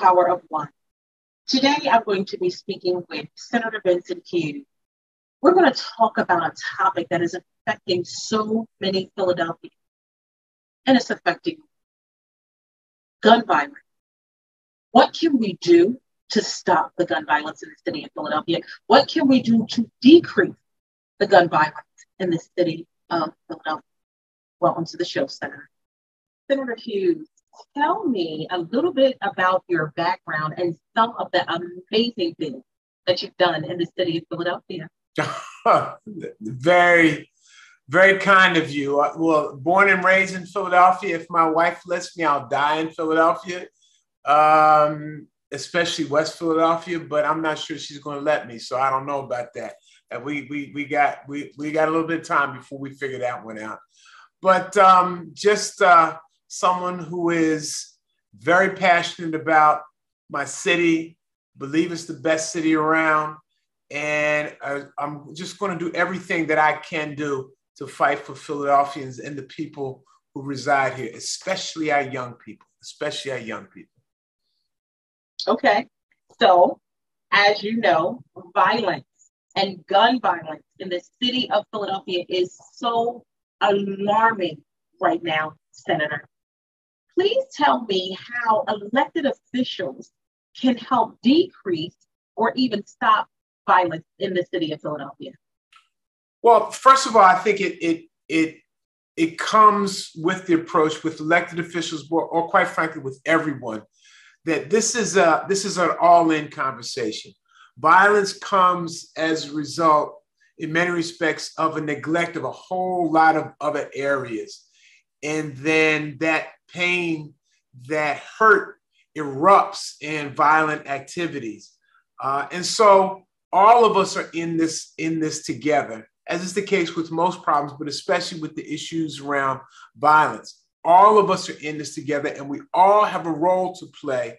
Power of One. Today, I'm going to be speaking with Senator Vincent Hughes. We're going to talk about a topic that is affecting so many Philadelphians, and it's affecting gun violence. What can we do to stop the gun violence in the city of Philadelphia? What can we do to decrease the gun violence in the city of Philadelphia? Welcome to the show, Senator. Senator Hughes, tell me a little bit about your background and some of the amazing things that you've done in the city of Philadelphia. Very, very kind of you. Well, born and raised in Philadelphia. If my wife lets me, I'll die in Philadelphia, especially West Philadelphia. But I'm not sure she's going to let me, so I don't know about that. We got a little bit of time before we figure that one out. But just someone who is very passionate about my city, believe it's the best city around. And I'm just going to do everything that I can do to fight for Philadelphians and the people who reside here, especially our young people, Okay. So, as you know, violence and gun violence in the city of Philadelphia is so alarming right now, Senator. Please tell me how elected officials can help decrease or even stop violence in the city of Philadelphia. Well, first of all, I think it comes with the approach with elected officials, or quite frankly, with everyone, that this is an all-in conversation. Violence comes as a result, in many respects, of a neglect of a whole lot of other areas. And then that pain, that hurt erupts in violent activities. And so all of us are in this together, as is the case with most problems, but especially with the issues around violence. All of us are in this together, and we all have a role to play.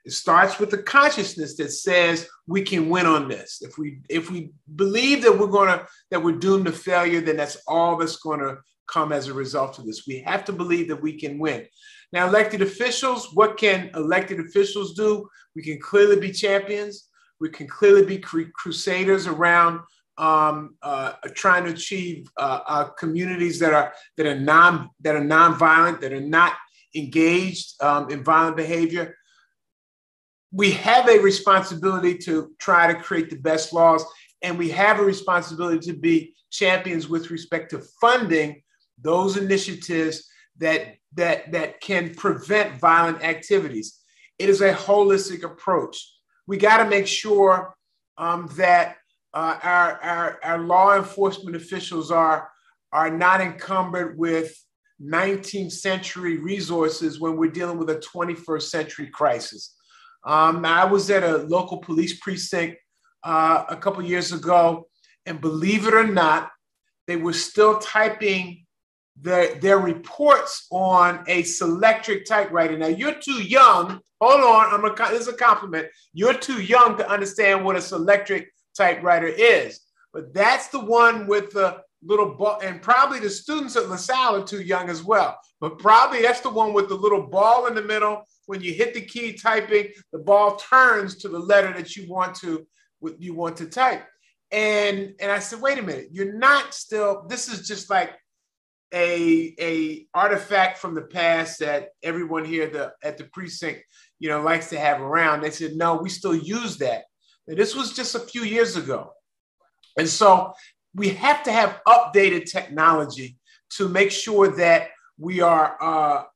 It starts with the consciousness that says we can win on this. If we believe that we're doomed to failure, then that's all that's going to come as a result of this. We have to believe that we can win. Now, elected officials, what can elected officials do? We can clearly be champions. We can clearly be crusaders around trying to achieve communities that are nonviolent, that are not engaged in violent behavior. We have a responsibility to try to create the best laws, and we have a responsibility to be champions with respect to funding those initiatives that can prevent violent activities. It is a holistic approach. We got to make sure that our law enforcement officials are not encumbered with 19th century resources when we're dealing with a 21st century crisis. I was at a local police precinct a couple of years ago, and believe it or not, they were still typing their reports on a Selectric typewriter. Now, you're too young. Hold on, this is a compliment. You're too young to understand what a Selectric typewriter is, but that's the one with the little ball, and probably the students at LaSalle are too young as well, but probably that's the one with the little ball in the middle. When you hit the key typing, the ball turns to the letter that you want to type. And I said, wait a minute, you're not still, this is just like a artifact from the past that everyone here at the precinct, likes to have around. They said, no, we still use that. And this was just a few years ago. And so we have to have updated technology to make sure that we are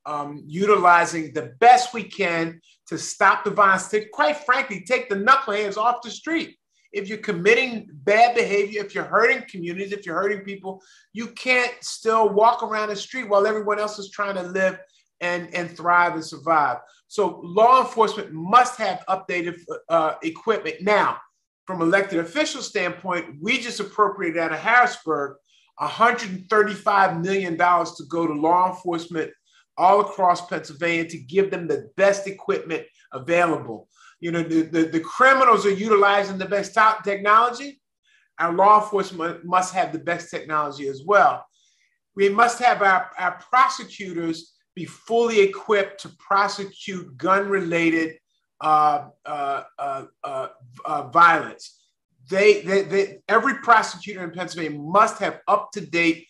utilizing the best we can to stop the violence, to, quite frankly, take the knuckleheads off the street. If you're committing bad behavior, if you're hurting communities, if you're hurting people, you can't still walk around the street while everyone else is trying to live and thrive and survive. So law enforcement must have updated equipment. Now, from elected official standpoint, we just appropriated out of Harrisburg $135 million to go to law enforcement all across Pennsylvania to give them the best equipment available. The criminals are utilizing the best technology. Our law enforcement must have the best technology as well. We must have our prosecutors be fully equipped to prosecute gun-related violence. Every prosecutor in Pennsylvania must have up-to-date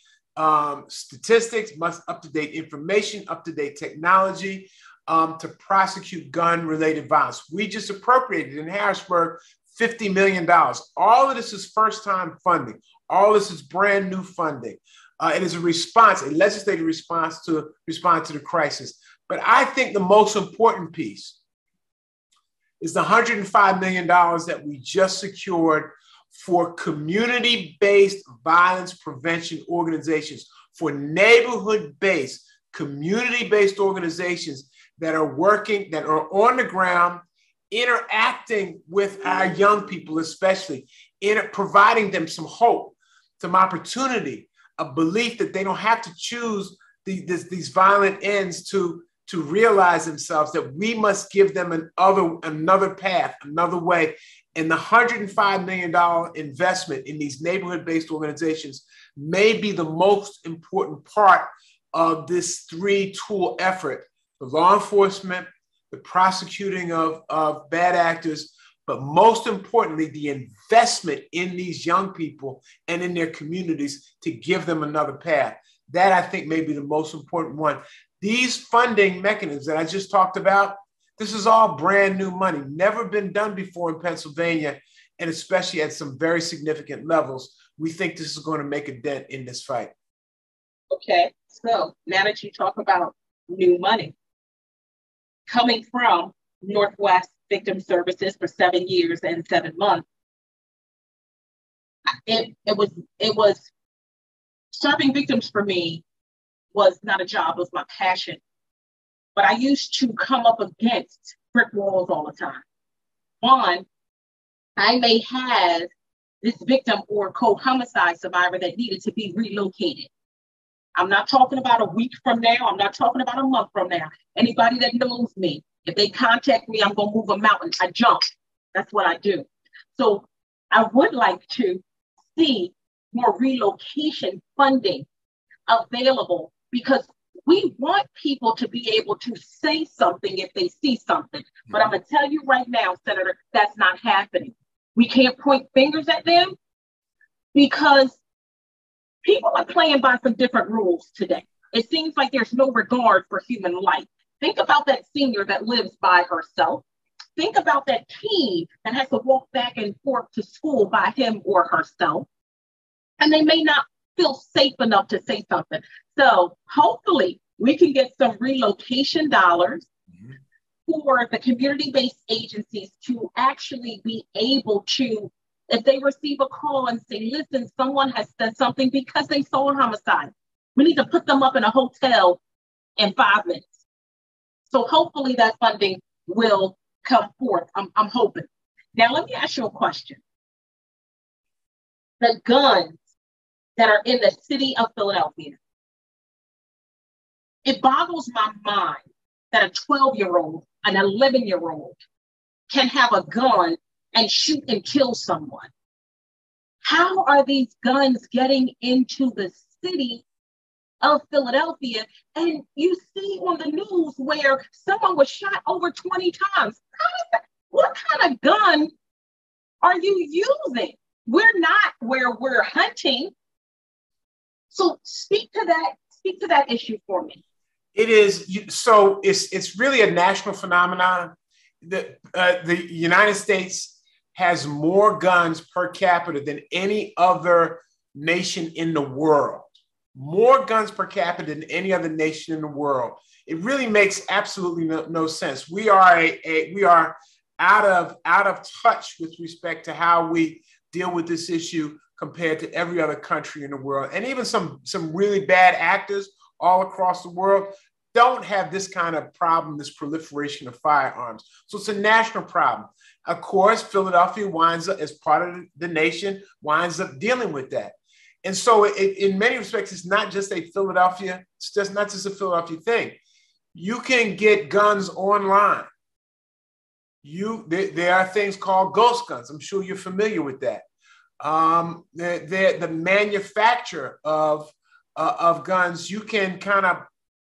statistics, must up-to-date information, up-to-date technology to prosecute gun-related violence. We just appropriated in Harrisburg $50 million. All of this is first-time funding. All this is brand new funding. It is a response, a legislative response to respond to the crisis. But I think the most important piece is the $105 million that we just secured for community-based violence prevention organizations, for neighborhood-based, community-based organizations that are working, that are on the ground, interacting with our young people, especially, providing them some hope, some opportunity, a belief that they don't have to choose these violent ends to realize themselves, that we must give them another path, another way. And the $105 million investment in these neighborhood-based organizations may be the most important part of this three-tool effort: the law enforcement, the prosecuting of bad actors, but most importantly, the investment in these young people and in their communities to give them another path. That, I think, may be the most important one. These funding mechanisms that I just talked about, this is all brand new money, never been done before in Pennsylvania, and especially at some very significant levels. We think this is going to make a dent in this fight. Okay, so now that you talk about new money, coming from Northwest Victim Services for 7 years and 7 months, it was serving victims for me was not a job, it was my passion. But I used to come up against brick walls all the time. One, I may have this victim or co-homicide survivor that needed to be relocated. I'm not talking about a week from now. I'm not talking about a month from now. Anybody that knows me, if they contact me, I'm going to move a mountain. I jump. That's what I do. So I would like to see more relocation funding available, because we want people to be able to say something if they see something. But I'm going to tell you right now, Senator, that's not happening. We can't point fingers at them because people are playing by some different rules today. It seems like there's no regard for human life. Think about that senior that lives by herself. Think about that teen that has to walk back and forth to school by him or herself. And they may not feel safe enough to say something. So hopefully we can get some relocation dollars for the community-based agencies to actually be able to, if they receive a call and say, listen, someone has said something because they saw a homicide, we need to put them up in a hotel in 5 minutes. So hopefully that funding will come forth. I'm hoping. Now, let me ask you a question. The guns that are in the city of Philadelphia, it boggles my mind that a 12-year-old, an 11-year-old can have a gun and shoot and kill someone. How are these guns getting into the city of Philadelphia? And you see on the news where someone was shot over 20 times. What kind of gun are you using? We're not where we're hunting. So speak to that issue for me. It is, so it's really a national phenomenon. The United States has more guns per capita than any other nation in the world. More guns per capita than any other nation in the world. It really makes absolutely no sense. We are out of touch with respect to how we deal with this issue compared to every other country in the world. And even some really bad actors all across the world don't have this kind of problem, this proliferation of firearms. So it's a national problem. Of course, Philadelphia winds up, as part of the nation, winds up dealing with that. And so in many respects, it's not just a Philadelphia, it's just not just a Philadelphia thing. You can get guns online. There are things called ghost guns. I'm sure you're familiar with that. The manufacture of guns, you can kind of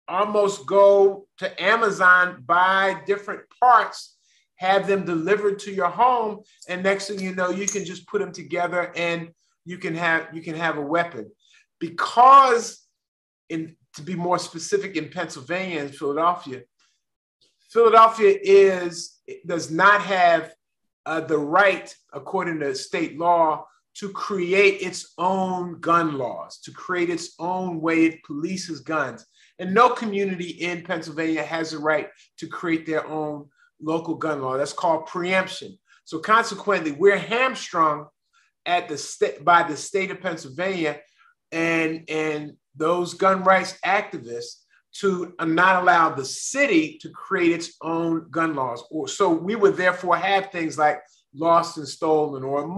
almost go to Amazon, buy different parts, have them delivered to your home, and next thing you know, you can just put them together and you can have a weapon. Because, to be more specific, in Pennsylvania and Philadelphia does not have the right, according to state law, to create its own gun laws, to create its own way it polices guns. And no community in Pennsylvania has the right to create their own local gun law. That's called preemption. So consequently, we're hamstrung by the state of Pennsylvania and those gun rights activists to not allow the city to create its own gun laws. So we would therefore have things like lost and stolen, or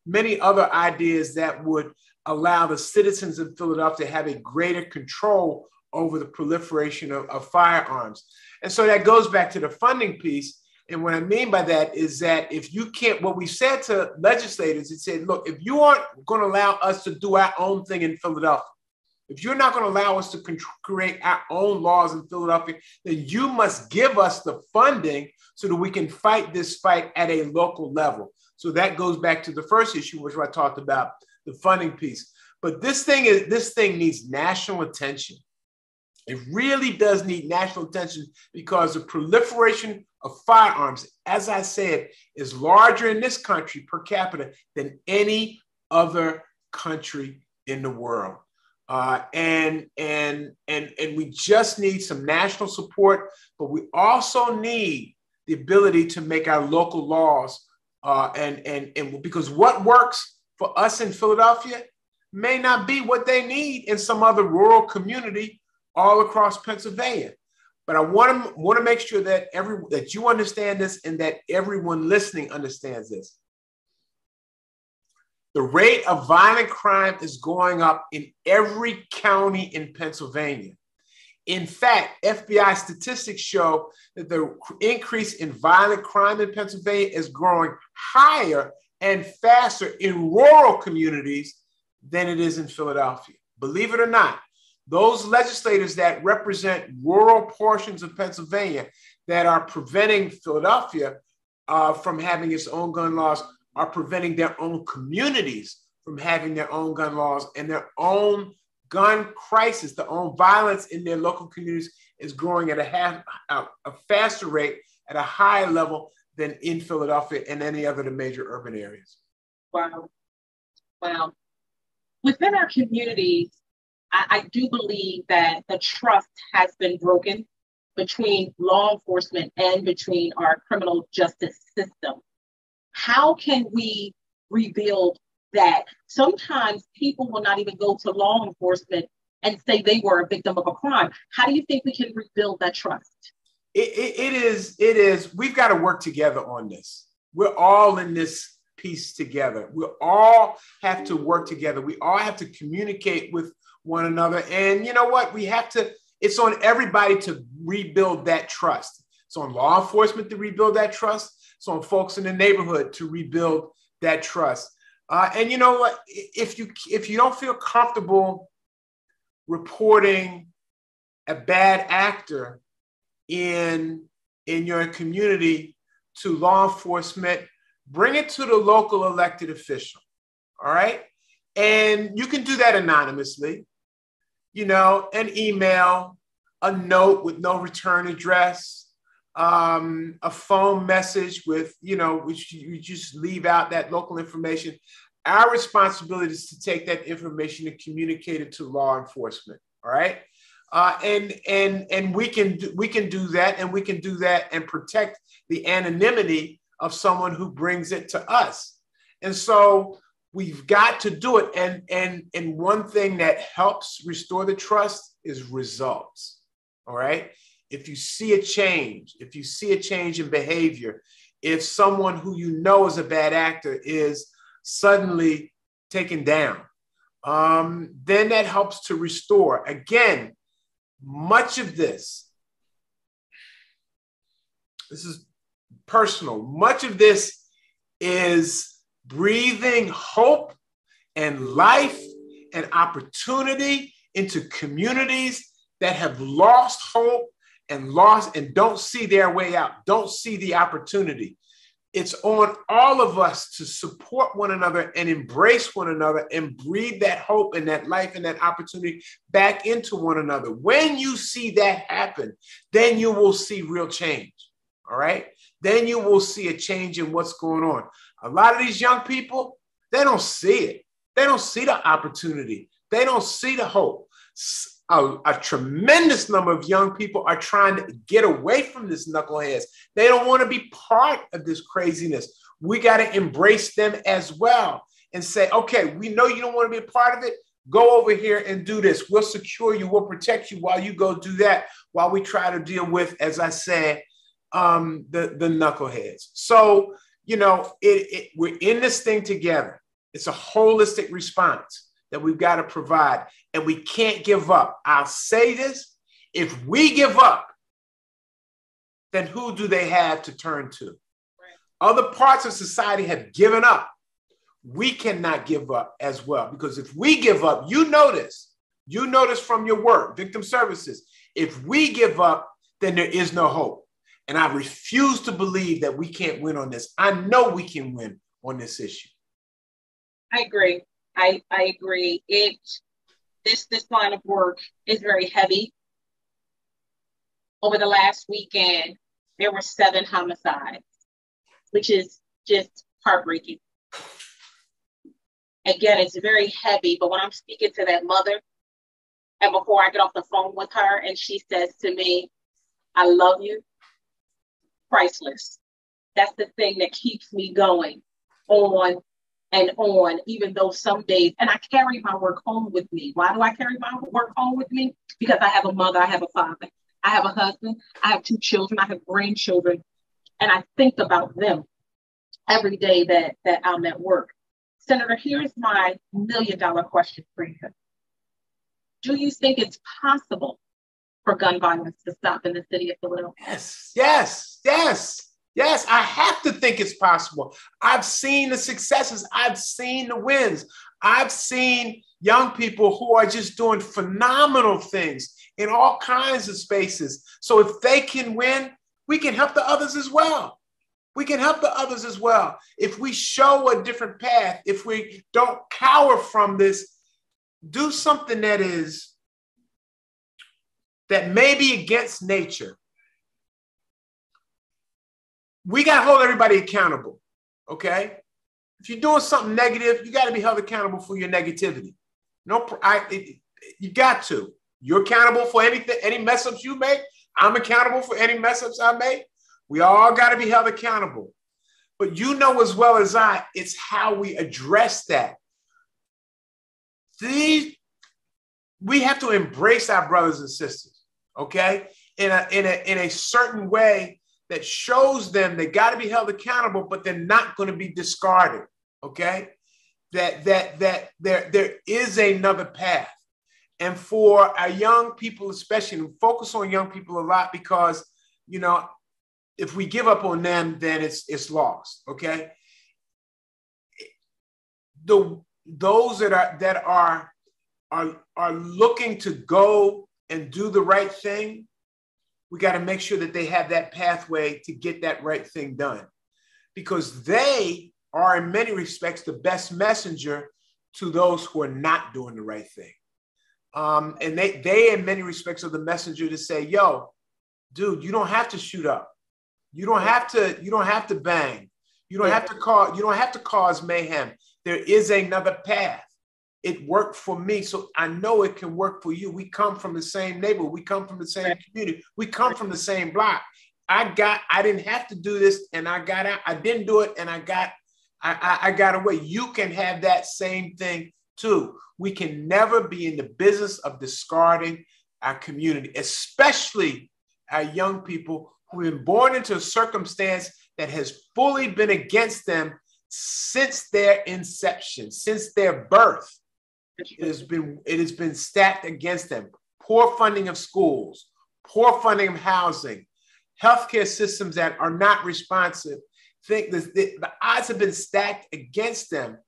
many other ideas that would allow the citizens of Philadelphia to have a greater control over the proliferation of firearms. And so that goes back to the funding piece. And what I mean by that is that if you can't, what we said to legislators, it said, look, if you aren't going to allow us to do our own thing in Philadelphia, if you're not going to allow us to create our own laws in Philadelphia, then you must give us the funding so that we can fight this fight at a local level. So that goes back to the first issue, which I talked about, the funding piece. But this thing needs national attention. It really does need national attention because the proliferation of firearms, as I said, is larger in this country per capita than any other country in the world. And we just need some national support, but we also need the ability to make our local laws. And because what works for us in Philadelphia may not be what they need in some other rural community all across Pennsylvania. But I want to make sure that that you understand this and that everyone listening understands this. The rate of violent crime is going up in every county in Pennsylvania. In fact, FBI statistics show that the increase in violent crime in Pennsylvania is growing higher and faster in rural communities than it is in Philadelphia. Believe it or not, those legislators that represent rural portions of Pennsylvania that are preventing Philadelphia from having its own gun laws are preventing their own communities from having their own gun laws, and their own gun crisis, the own violence in their local communities is growing at a faster rate, at a higher level than in Philadelphia and any other of the major urban areas. Wow. Wow. Within our communities, I do believe that the trust has been broken between law enforcement and between our criminal justice system. How can we rebuild that? Sometimes people will not even go to law enforcement and say they were a victim of a crime. How do you think we can rebuild that trust? It is. We've got to work together on this. We're all in this piece together. We all have to work together. We all have to communicate with one another. And you know what? It's on everybody to rebuild that trust. It's on law enforcement to rebuild that trust. It's on folks in the neighborhood to rebuild that trust. And you know what? If you don't feel comfortable reporting a bad actor in your community to law enforcement, bring it to the local elected official. All right. And you can do that anonymously, an email, a note with no return address, a phone message with, which you just leave out that local information. Our responsibility is to take that information and communicate it to law enforcement. All right. And we can do that, and we can do that and protect the anonymity of someone who brings it to us. And so we've got to do it. And one thing that helps restore the trust is results. All right. If you see a change in behavior, if someone who is a bad actor is suddenly taken down, then that helps to restore. Again, much of this is personal. Much of this is breathing hope and life and opportunity into communities that have lost hope and lost and don't see their way out, don't see the opportunity. It's on all of us to support one another and embrace one another and breathe that hope and that life and that opportunity back into one another. When you see that happen, then you will see real change. All right. Then you will see a change in what's going on. A lot of these young people, they don't see it. They don't see the opportunity. They don't see the hope. A tremendous number of young people are trying to get away from this knuckleheads. They don't want to be part of this craziness. We got to embrace them as well and say, okay, we know you don't want to be a part of it. Go over here and do this. We'll secure you. We'll protect you while you go do that, while we try to deal with, as I said, the knuckleheads. So, you know, we're in this thing together. It's a holistic response that we've got to provide, and we can't give up. I'll say this, if we give up, then who do they have to turn to? Right. Other parts of society have given up. We cannot give up as well, because if we give up, you notice from your work, victim services, if we give up, then there is no hope. And I refuse to believe that we can't win on this. I know we can win on this issue. I agree. I agree. This line of work is very heavy. Over the last weekend, there were 7 homicides, which is just heartbreaking. Again, it's very heavy, but when I'm speaking to that mother, and before I get off the phone with her, and she says to me, I love you, priceless. That's the thing that keeps me going on and on, even though some days, and I carry my work home with me. Why do I carry my work home with me? Because I have a mother, I have a father, I have a husband, I have 2 children, I have grandchildren, and I think about them every day that I'm at work. Senator, here's my $1 million question for you. Do you think it's possible for gun violence to stop in the city of Philadelphia? Yes, I have to think it's possible. I've seen the successes. I've seen the wins. I've seen young people who are just doing phenomenal things in all kinds of spaces. So if they can win, we can help the others as well. We can help the others as well. If we show a different path, if we don't cower from this, do something that may be against nature. We got to hold everybody accountable, okay? If you're doing something negative, you got to be held accountable for your negativity. You got to. You're accountable for anything, any mess ups you make. I'm accountable for any mess ups I make. We all got to be held accountable. But you know as well as I, it's how we address that. We have to embrace our brothers and sisters, okay? In a certain way that shows them they got to be held accountable, but they're not going to be discarded, okay? That there is another path. And for our young people, especially, and focus on young people a lot, because, you know, if we give up on them, then it's lost, okay? Those that are looking to go and do the right thing, we got to make sure that they have that pathway to get that right thing done, because they are in many respects the best messenger to those who are not doing the right thing. And they in many respects are the messenger to say, yo, dude, you don't have to shoot up. You don't have to bang. You don't have to cause mayhem. There is another path. It worked for me, so I know it can work for you. We come from the same neighborhood. We come from the same community. We come from the same block. I didn't have to do this, and I got out. I didn't do it, and I got away. You can have that same thing too. We can never be in the business of discarding our community, especially our young people who have been born into a circumstance that has fully been against them since their inception, since their birth. It has been stacked against them. Poor funding of schools, poor funding of housing, healthcare systems that are not responsive. The odds have been stacked against them.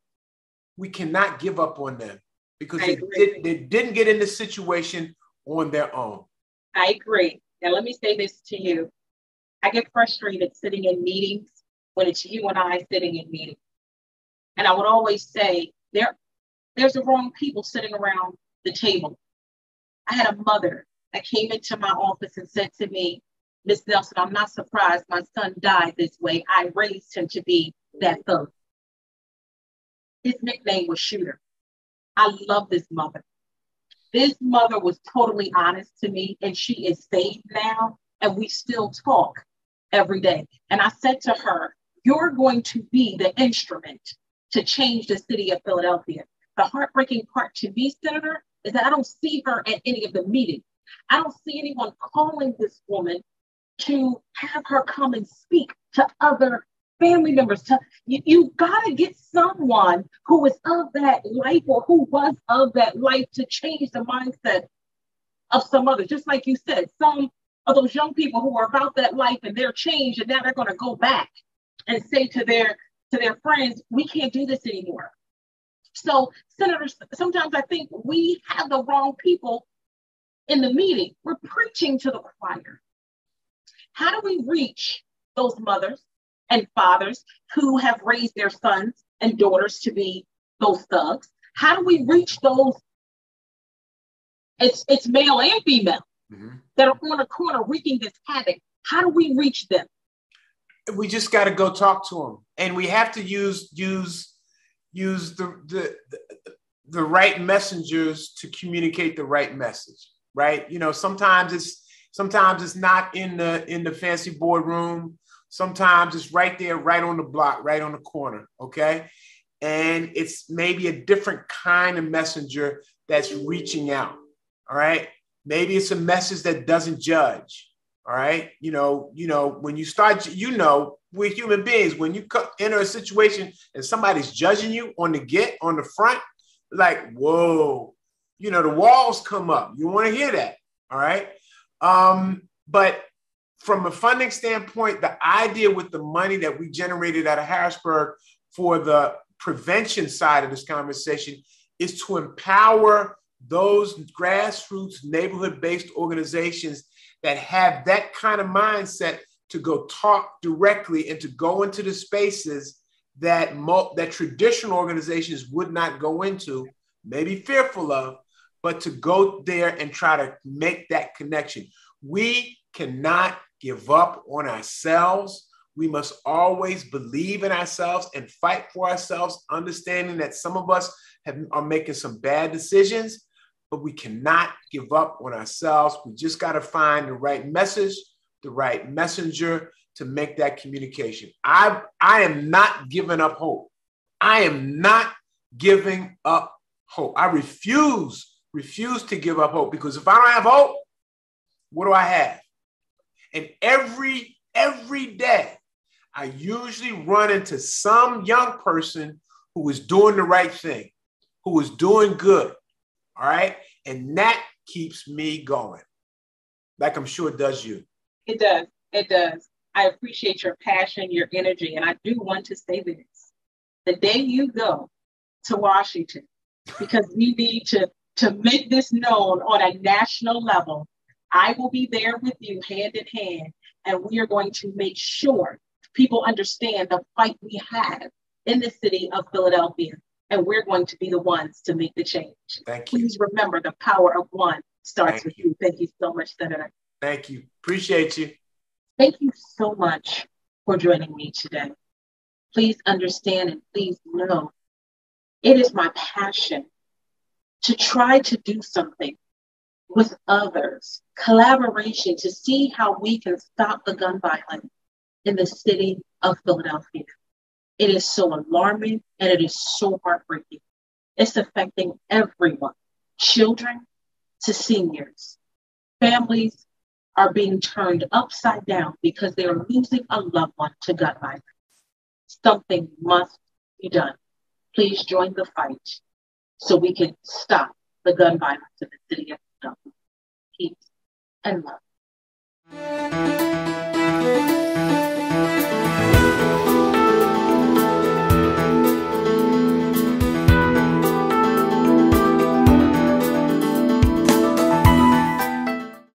We cannot give up on them because they didn't get in this situation on their own. I agree. And let me say this to you. I get frustrated sitting in meetings when it's you and I sitting in meetings. And I would always say, there's the wrong people sitting around the table. I had a mother that came into my office and said to me, Miss Nelson, I'm not surprised my son died this way. I raised him to be that thug. His nickname was Shooter. I love this mother. This mother was totally honest to me, and she is saved now, and we still talk every day. And I said to her, you're going to be the instrument to change the city of Philadelphia. The heartbreaking part to me, Senator, is that I don't see her at any of the meetings. I don't see anyone calling this woman to have her come and speak to other family members. You got to get someone who is of that life or who was of that life to change the mindset of some others. Just like you said, some of those young people who are about that life and they're changed, and now they're going to go back and say to their friends, we can't do this anymore. So, senators, sometimes I think we have the wrong people in the meeting. We're preaching to the choir. How do we reach those mothers and fathers who have raised their sons and daughters to be those thugs? How do we reach those, it's male and female, that are on a corner wreaking this havoc? How do we reach them? We just got to go talk to them, and we have to use the right messengers to communicate the right message, right? You know, sometimes it's not in the fancy boardroom. Sometimes it's right there, right on the block, right on the corner, okay? And it's maybe a different kind of messenger that's reaching out, all right? Maybe it's a message that doesn't judge. All right. You know, when you start, we're human beings. When you enter a situation and somebody's judging you on the front, like, whoa, the walls come up. You want to hear that. All right. But from a funding standpoint, the idea with the money that we generated out of Harrisburg for the prevention side of this conversation is to empower those grassroots, neighborhood-based organizations that have that kind of mindset to go talk directly and to go into the spaces that traditional organizations would not go into, maybe fearful of, but to go there and try to make that connection. We cannot give up on ourselves. We must always believe in ourselves and fight for ourselves, understanding that some of us are making some bad decisions, but we cannot give up on ourselves. We just got to find the right message, the right messenger to make that communication. I am not giving up hope. I am not giving up hope. I refuse to give up hope, because if I don't have hope, what do I have? And every day, I usually run into some young person who is doing the right thing, who is doing good. All right. And that keeps me going, like I'm sure it does you. It does. It does. I appreciate your passion, your energy. And I do want to say this. The day you go to Washington, because we need to make this known on a national level, I will be there with you hand in hand. And we are going to make sure people understand the fight we have in the city of Philadelphia. And we're going to be the ones to make the change. Thank you. Please remember, the power of one starts with you. Thank you so much, Senator. Thank you. Appreciate you. Thank you so much for joining me today. Please understand and please know it is my passion to try to do something with others, collaboration, to see how we can stop the gun violence in the city of Philadelphia. It is so alarming and it is so heartbreaking. It's affecting everyone, children to seniors. Families are being turned upside down because they are losing a loved one to gun violence. Something must be done. Please join the fight so we can stop the gun violence in the city of Philadelphia. Peace and love.